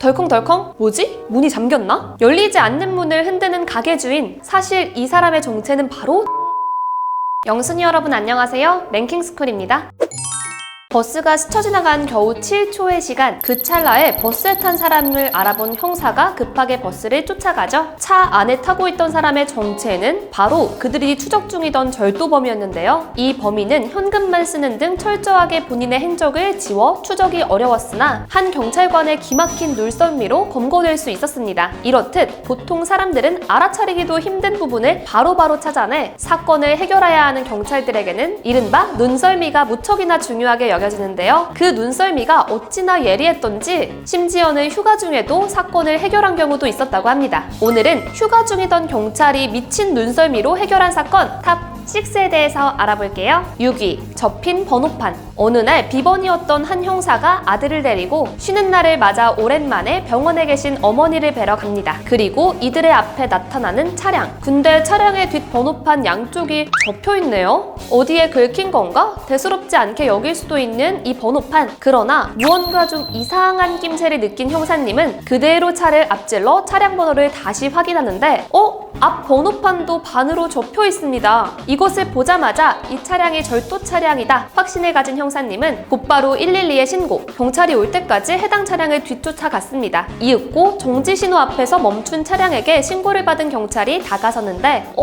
덜컹덜컹? 뭐지? 문이 잠겼나? 열리지 않는 문을 흔드는 가게 주인. 사실 이 사람의 정체는 바로 영순이 여러분 안녕하세요. 랭킹스쿨입니다. 버스가 스쳐 지나간 겨우 7초의 시간, 그 찰나에 버스에 탄 사람을 알아본 형사가 급하게 버스를 쫓아가죠. 차 안에 타고 있던 사람의 정체는 바로 그들이 추적 중이던 절도범이었는데요. 이 범인은 현금만 쓰는 등 철저하게 본인의 행적을 지워 추적이 어려웠으나 한 경찰관의 기막힌 눈썰미로 검거될 수 있었습니다. 이렇듯 보통 사람들은 알아차리기도 힘든 부분을 바로바로 찾아내 사건을 해결해야 하는 경찰들에게는 이른바 눈썰미가 무척이나 중요하게 여겨지는데요. 그 눈썰미가 어찌나 예리했던지 심지어는 휴가 중에도 사건을 해결한 경우도 있었다고 합니다. 오늘은 휴가 중이던 경찰이 미친 눈썰미로 해결한 사건 탑 6에 대해서 알아볼게요. 6위, 접힌 번호판. 어느 날 비번이었던 한 형사가 아들을 데리고 쉬는 날을 맞아 오랜만에 병원에 계신 어머니를 뵈러 갑니다. 그리고 이들의 앞에 나타나는 차량. 근데 차량의 뒷 번호판 양쪽이 접혀있네요. 어디에 긁힌 건가? 대수롭지 않게 여길 수도 있는 이 번호판. 그러나 무언가 좀 이상한 낌새를 느낀 형사님은 그대로 차를 앞질러 차량 번호를 다시 확인하는데 앞 번호판도 반으로 접혀 있습니다. 이것을 보자마자 이 차량이 절도 차량이다 확신을 가진 형사님은 곧바로 112에 신고, 경찰이 올 때까지 해당 차량을 뒤쫓아갔습니다. 이윽고 정지 신호 앞에서 멈춘 차량에게 신고를 받은 경찰이 다가섰는데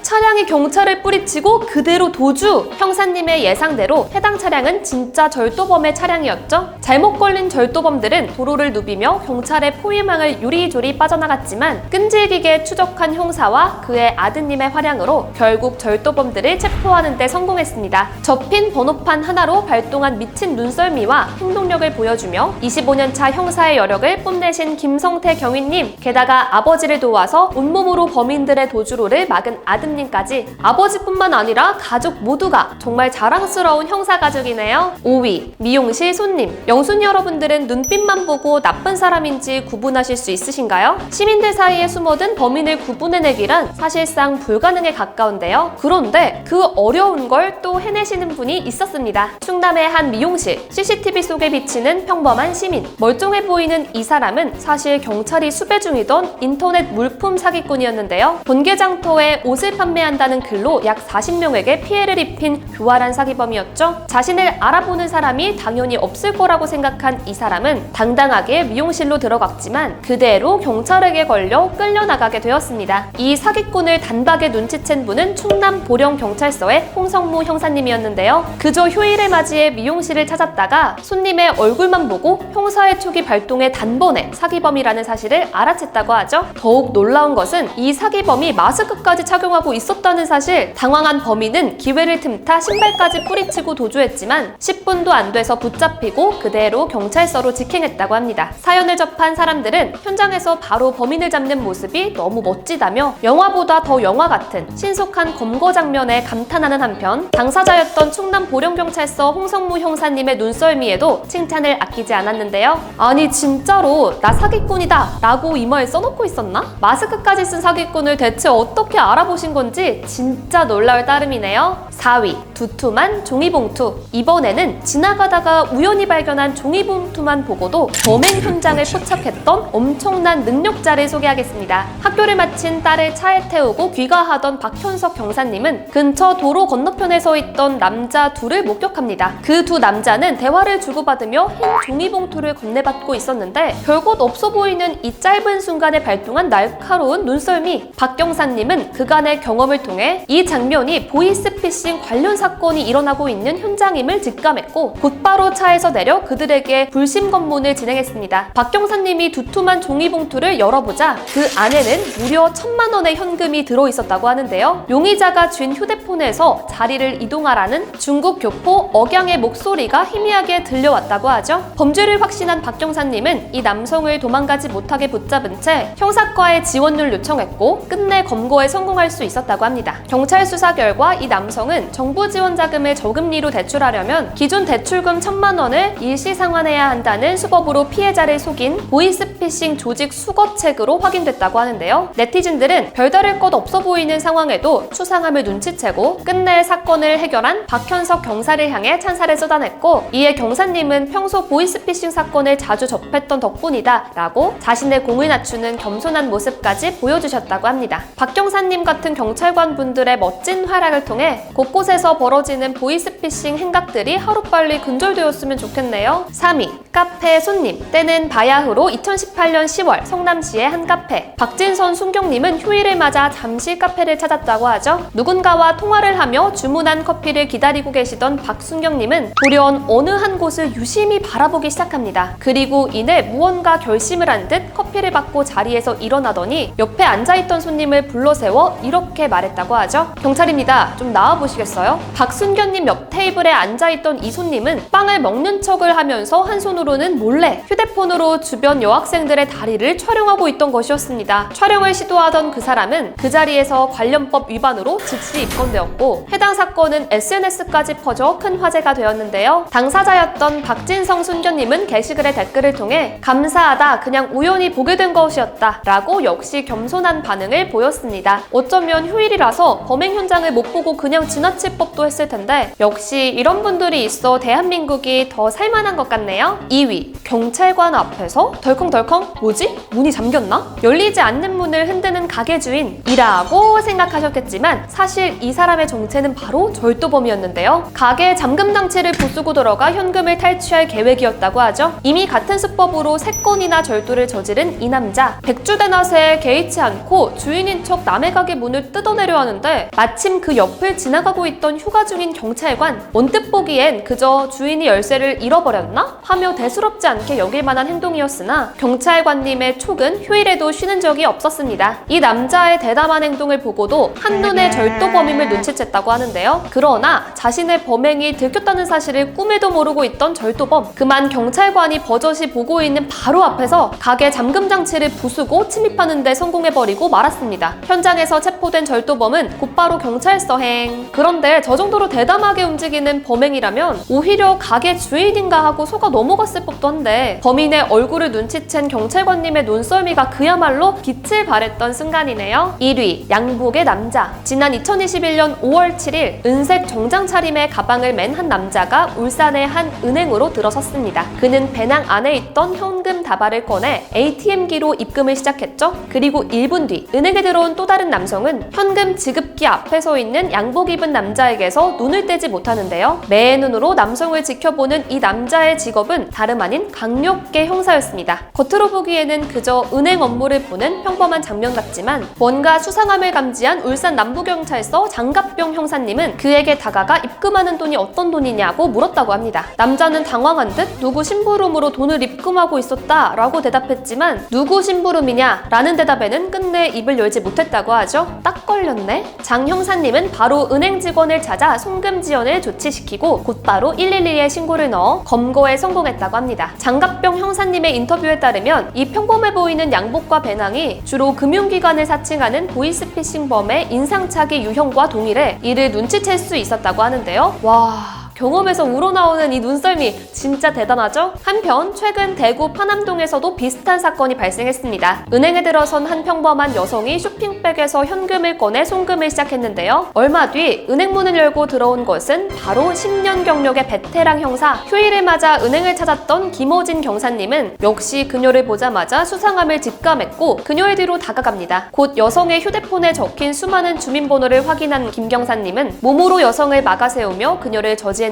차량이 경찰을 뿌리치고 그대로 도주! 형사님의 예상대로 해당 차량은 진짜 절도범의 차량이었죠. 잘못 걸린 절도범들은 도로를 누비며 경찰의 포위망을 요리조리 빠져나갔지만 끈질기게 추적한 형사와 그의 아드님의 활약으로 결국 절도범들을 체포하는 데 성공했습니다. 접힌 번호판 하나로 발동한 미친 눈썰미와 행동력을 보여주며 25년차 형사의 여력을 뽐내신 김성태 경위님, 게다가 아버지를 도와서 온몸으로 범인들의 도주로를 막은 아드님까지 아버지뿐만 아니라 가족 모두가 정말 자랑스러운 형사 가족이네요. 5위, 미용실 손님. 영순이 여러분들은 눈빛만 보고 나쁜 사람인지 구분하실 수 있으신가요? 시민들 사이에 숨어든 범인을 구분해내기란 사실상 불가능에 가까운데요. 그런데 그 어려운 걸 또 해내시는 분이 있었습니다. 충남의 한 미용실, CCTV 속에 비치는 평범한 시민. 멀쩡해 보이는 이 사람은 사실 경찰이 수배 중이던 인터넷 물품 사기꾼이었는데요. 본계장터에 옷을 판매한다는 글로 약 40명에게 피해를 입힌 교활한 사기범이었죠. 자신을 알아보는 사람이 당연히 없을 거라고 생각한 이 사람은 당당하게 미용실로 들어갔지만 그대로 경찰에게 걸려 끌려나가게 되었습니다. 이 사기꾼을 단박에 눈치챈 분은 충남 보령경찰서의 홍성무 형사님이었는데요. 그저 휴일을 맞이해 미용실을 찾았다가 손님의 얼굴만 보고 형사의 촉이 발동해 단번에 사기범이라는 사실을 알아챘다고 하죠. 더욱 놀라운 것은 이 사기범이 마스크까지 착용하고 있었다는 사실. 당황한 범인은 기회를 틈타 신발까지 뿌리치고 도주했지만 10분도 안 돼서 붙잡히고 그대로 경찰서로 직행했다고 합니다. 사연을 접한 사람들은 현장에서 바로 범인을 잡는 모습이 너무 멋지다며 영화보다 더 영화 같은 신속한 검거 장면에 감탄하는 한편 당사자였던 충남 보령경찰서 홍성무 형사님의 눈썰미에도 칭찬을 아끼지 않았는데요. 아니 진짜로 나 사기꾼이다 라고 이마에 써놓고 있었나? 마스크까지 쓴 사기꾼을 대체 어떻게 알아보신 건지 진짜 놀라울 따름이네요. 4위, 두툼한 종이봉투. 이번에는 지나가다가 우연히 발견한 종이봉투만 보고도 범행 현장을 포착했던 엄청난 능력자를 소개하겠습니다. 학교를 마친 딸을 차에 태우고 귀가하던 박현석 경사님은 근처 도로 건너편에 서 있던 남자 둘을 목격합니다. 그 두 남자는 대화를 주고받으며 흰 종이봉투를 건네받고 있었는데 별것 없어 보이는 이 짧은 순간에 발동한 날카로운 눈썰미. 박 경사님은 그간의 경험을 통해 이 장면이 보이스피싱 관련 사건이 일어나고 있는 현장임을 직감했고 곧바로 차에서 내려 그들에게 불심 검문을 진행했습니다. 박 경사님이 두툼한 종이봉투를 열어보자 그 안에는 무려 1,000만 원의 현금이 들어있었다고 하는데요. 용의자가 쥔 휴대폰에서 자리를 이동하라는 중국 교포 억양의 목소리가 희미하게 들려왔다고 하죠. 범죄를 확신한 박 경사님은 이 남성을 도망가지 못하게 붙잡은 채 형사과에 지원을 요청했고 끝내 검거에 성공할 수 있었다고 합니다. 경찰 수사 결과 이 남성은 정부 지원 자금을 저금리로 대출하려면 기존 대출금 1,000만 원을 일시 상환해야 한다는 수법으로 피해자를 속인 보이스피싱 조직 수거책으로 확인됐다고 하는데요. 네티즌들은 별다를 것 없어 보이는 상황에도 수상함을 눈치채고 끝내 사건을 해결한 박현석 경사를 향해 찬사를 쏟아냈고, 이에 경사님은 평소 보이스피싱 사건을 자주 접했던 덕분이다 라고 자신의 공을 낮추는 겸손한 모습까지 보여주셨다고 합니다. 박 경사님 같은 경찰관 분들의 멋진 활약을 통해 곳곳에서 벌어지는 보이스피싱 행각들이 하루빨리 근절되었으면 좋겠네요. 3위, 카페 손님. 때는 바야흐로 2018년 10월 성남시의 한 카페. 박진선 순경님은 휴일을 맞아 잠시 카페를 찾았다고 하죠. 누군가와 통화를 하며 주문한 커피를 기다리고 계시던 박순경님은 돌연 어느 한 곳을 유심히 바라보기 시작합니다. 그리고 이내 무언가 결심을 한 듯 커피를 받고 자리에서 일어나더니 옆에 앉아있던 손님을 불러세워 이렇게 말했다고 하죠. 경찰입니다. 좀 나와보시겠어요? 박순경님 옆 테이블에 앉아있던 이 손님은 빵을 먹는 척을 하면서 한 손으로는 몰래 휴대폰으로 주변 여학생들의 다리를 촬영하고 있던 것이었습니다. 촬영을 시도하던 그 사람은 그 자리에서 관련법 위반으로 즉시 입건되었고, 해당 사건은 SNS까지 퍼져 큰 화제가 되었는데요. 당사자였던 박진성 순견님은 게시글의 댓글을 통해 감사하다, 그냥 우연히 보게 된 것이었다 라고 역시 겸손한 반응을 보였습니다. 어쩌면 휴일이라서 범행 현장을 못 보고 그냥 지나칠 법도 했을 텐데 역시 이런 분들이 있어 대한민국이 더 살만한 것 같네요. 2위, 경찰관 앞에서 덜컹덜컹? 뭐지? 문이 잠겼나? 열리지 않는 문을 흔드는 가게 주인이라고 생각하셨겠지만 사실 이 사람의 정체는 바로 절도범이었는데요. 가게 잠금 장치를 부수고 들어가 현금을 탈취할 계획이었다고 하죠. 이미 같은 수법으로 3건이나 절도를 저지른 이 남자, 백주대낮에 개의치 않고 주인인 척 남의 가게 문을 뜯어내려 하는데 마침 그 옆을 지나가고 있던 휴가 중인 경찰관, 언뜻 보기엔 그저 주인이 열쇠를 잃어버렸나? 하며 대수롭지 않게 여길 만한 행동이었으나 경찰관님의 촉은 휴일에도 쉬는 적이 없었습니다. 이 남자의 대담한 행동을 보고도 한눈에 절도범임을 눈치챘다고 하는데요. 그러나 자신의 범행이 들켰다는 사실을 꿈에도 모르고 있던 절도범, 그만 경찰관이 버젓이 보고 있는 바로 앞에서 가게 잠금 장치를 부수고 침입하는 데 성공해버리고 말았습니다. 현장에서 체포된 절도범은 곧바로 경찰서행. 그런데 저 정도로 대담하게 움직이는 범행이라면 오히려 가게 주인인가 하고 속아 넘어갔을 법도 한데, 범인의 얼굴을 눈치챈 경찰관님의 눈썰미가 그야말로 빛을 발했던 순간이네요. 1위, 양복의 남자. 지난 2021년 5월 7일 은색 정장 차림의 가방을 맨 한 남자가 울산의 한 은행으로 들어섰습니다. 그는 배낭 안에 있던 현금 다발을 꺼내 ATM기로 입금을 시작했죠. 그리고 1분 뒤 은행에 들어온 또 다른 남성은 현금 지급기 앞에 서 있는 양복 입은 남자에게서 눈을 떼지 못하는데요. 매의 눈으로 남성을 지켜보는 이 남자의 직업은 다름 아닌 강력계 형사였습니다. 겉으로 보기에는 그저 은행 업무를 보는 평범한 장면 같지만 뭔가 수상함을 감지한 울산 남부경찰서 장갑병 형사님은 그에게 다가가 입금하는 돈이 어떤 돈이냐고 물었다고 합니다. 남자는 당황한 듯 누구 심부름으로 돈을 입금하고 있었다 라고 대답했지만 누구 심부름이냐 라는 대답에는 끝내 입을 열지 못했다고 하죠. 딱 걸렸네. 장 형사님은 바로 은행 직원을 찾아 송금 지연을 조치시키고 곧바로 112에 신고를 넣어 검거에 성공했다고 합니다. 장갑병 형사님의 인터뷰에 따르면 이 평범해 보이는 양복과 배낭이 주로 금융기관을 사칭하는 보이스피싱범의 인상착의 유형과 동일해 이를 눈치챌 수 있었다고 하는데요. 와... 경험에서 우러나오는 이 눈썰미 진짜 대단하죠? 한편 최근 대구 파남동에서도 비슷한 사건이 발생했습니다. 은행에 들어선 한 평범한 여성이 쇼핑백에서 현금을 꺼내 송금을 시작했는데요. 얼마 뒤 은행 문을 열고 들어온 것은 바로 10년 경력의 베테랑 형사, 휴일을 맞아 은행을 찾았던 김호진 경사님은 역시 그녀를 보자마자 수상함을 직감했고 그녀의 뒤로 다가갑니다. 곧 여성의 휴대폰에 적힌 수많은 주민번호를 확인한 김 경사님은 몸으로 여성을 막아세우며 그녀를 저지했는데요.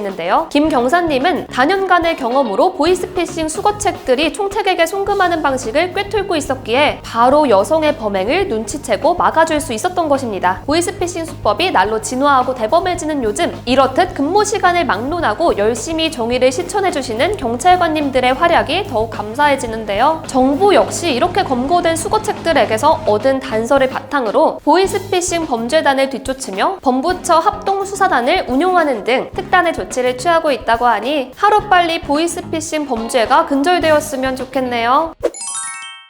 김 경사님은 다년간의 경험으로 보이스피싱 수거책들이 총택에게 송금하는 방식을 꿰뚫고 있었기에 바로 여성의 범행을 눈치채고 막아줄 수 있었던 것입니다. 보이스피싱 수법이 날로 진화하고 대범해지는 요즘, 이렇듯 근무 시간을 막론하고 열심히 정의를 실천해주시는 경찰관님들의 활약이 더욱 감사해지는데요. 정부 역시 이렇게 검거된 수거책들에게서 얻은 단서를 바탕으로 보이스피싱 범죄단을 뒤쫓으며 범부처 합동수사단을 운용하는 등 특단의 조치를 취하고 있다고 하니 하루빨리 보이스피싱 범죄가 근절되었으면 좋겠네요.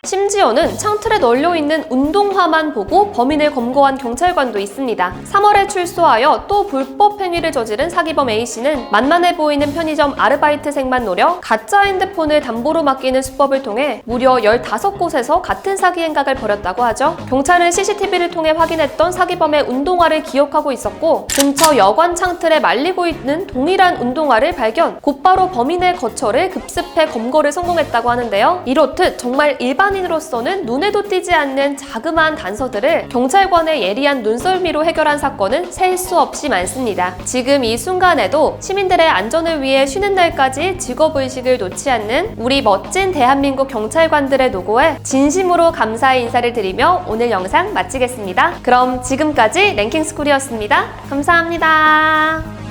심지어는 창틀에 널려있는 운동화만 보고 범인을 검거한 경찰관도 있습니다. 3월에 출소하여 또 불법 행위를 저지른 사기범 A씨는 만만해 보이는 편의점 아르바이트생만 노려 가짜 핸드폰을 담보로 맡기는 수법을 통해 무려 15곳에서 같은 사기 행각을 벌였다고 하죠. 경찰은 CCTV를 통해 확인했던 사기범의 운동화를 기억하고 있었고 근처 여관 창틀에 말리고 있는 동일한 운동화를 발견, 곧바로 범인의 거처를 급습해 검거를 성공했다고 하는데요. 이렇듯 정말 일반인으로서는 눈에도 띄지 않는 자그마한 단서들을 경찰관의 예리한 눈썰미로 해결한 사건은 셀 수 없이 많습니다. 지금 이 순간에도 시민들의 안전을 위해 쉬는 날까지 직업의식을 놓지 않는 우리 멋진 대한민국 경찰관들의 노고에 진심으로 감사의 인사를 드리며 오늘 영상 마치겠습니다. 그럼 지금까지 랭킹스쿨이었습니다. 감사합니다.